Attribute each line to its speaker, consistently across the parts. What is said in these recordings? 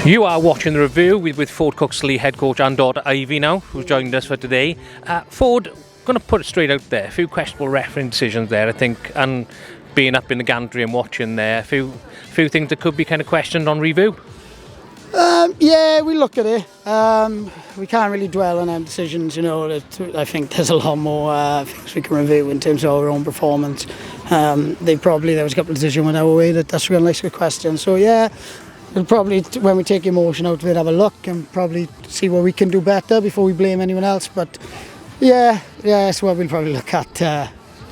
Speaker 1: You are watching the review with Foard Cooksley head coach and daughter Ivy now, who's joined us for today. Foard, going to put it straight out there, a few questionable refereeing decisions there, I think, and being up in the gantry and watching there, a few things that could be kind of questioned on review.
Speaker 2: Yeah, we look at it. We can't really dwell on our decisions, you know. I think there's a lot more things we can review in terms of our own performance. There was a couple of decisions went our way that's a real nice good question. So yeah, we'll probably, when we take emotion out of it, have a look and probably see what we can do better before we blame anyone else. But yeah, that's what we'll probably look at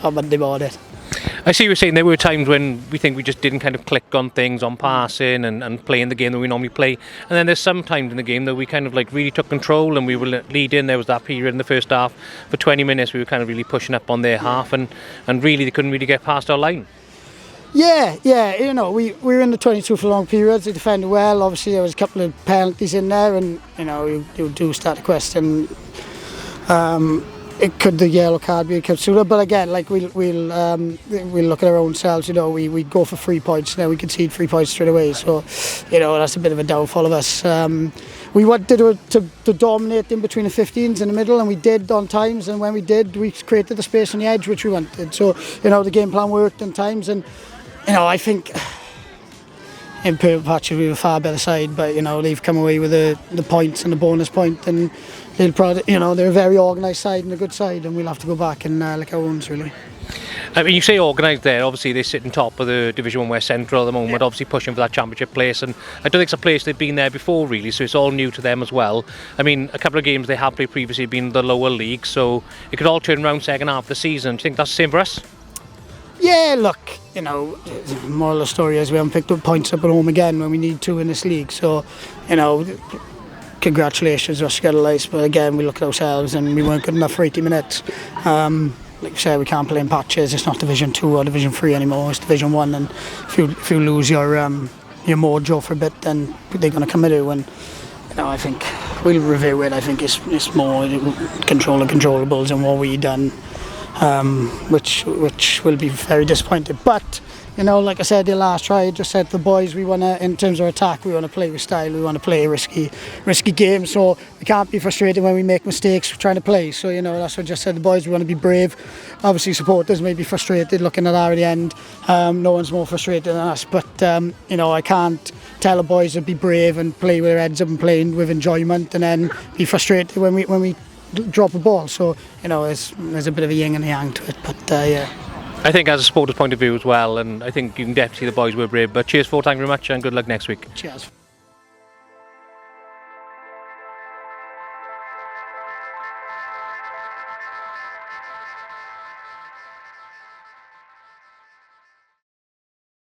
Speaker 2: on Monday morning.
Speaker 1: I see you were saying there were times when we think we just didn't kind of click on things, on passing and playing the game that we normally play. And then there's some times in the game that we kind of like really took control and we were leading. There was that period in the first half for 20 minutes we were kind of really pushing up on their half and really they couldn't really get past our line.
Speaker 2: Yeah, you know, we were in the 22 for long periods. They defended well. Obviously, there was a couple of penalties in there, and you know, you do start to question. It could the yellow card be a consider, but again, like we'll look at our own selves. You know, we go for 3 points now. We concede 3 points straight away. So, you know, that's a bit of a downfall of us. We wanted to dominate in between the 15s in the middle, and we did on times. And when we did, we created the space on the edge which we wanted. So, you know, the game plan worked on times, and you know, I think in purple patches we were a far better side, but you know, they've come away with the points and the bonus point, and they're a very organised side and a good side, and we'll have to go back and lick our wounds really.
Speaker 1: I mean, you say organised there, obviously they sit on top of the Division 1 West Central at the moment, obviously pushing for that championship place, and I don't think it's a place they've been there before really, so it's all new to them as well. I mean, a couple of games they have played previously been in the lower league, so it could all turn around second half of the season. Do you think that's the same for us?
Speaker 2: Yeah, look, you know, the moral of the story is we haven't picked up points up at home again when we need to in this league. So, you know, congratulations, Ystradgynlais, but again, we look at ourselves and we weren't good enough for 80 minutes. Like I said, we can't play in patches. It's not Division 2 or Division 3 anymore. It's Division 1, and if you lose your mojo for a bit, then they're going to come at you. And you know, I think we'll review it. I think it's more control the controllables and what we've done. Which will be very disappointed. But you know, like I said, the last try, I just said to the boys, we want to, in terms of attack, we want to play with style. We want to play risky games. So we can't be frustrated when we make mistakes trying to play. So you know, that's what I just said to the boys. We want to be brave. Obviously, supporters may be frustrated looking at our at the end. No one's more frustrated than us. But you know, I can't tell the boys to be brave and play with their heads up and playing with enjoyment, and then be frustrated when we drop a ball. So you know, there's a bit of a yin and a yang to it, but yeah.
Speaker 1: I think as a supporter's point of view as well, and I think you can definitely see the boys were brave. But cheers, Foard, thank you very much, and good luck next week.
Speaker 2: Cheers.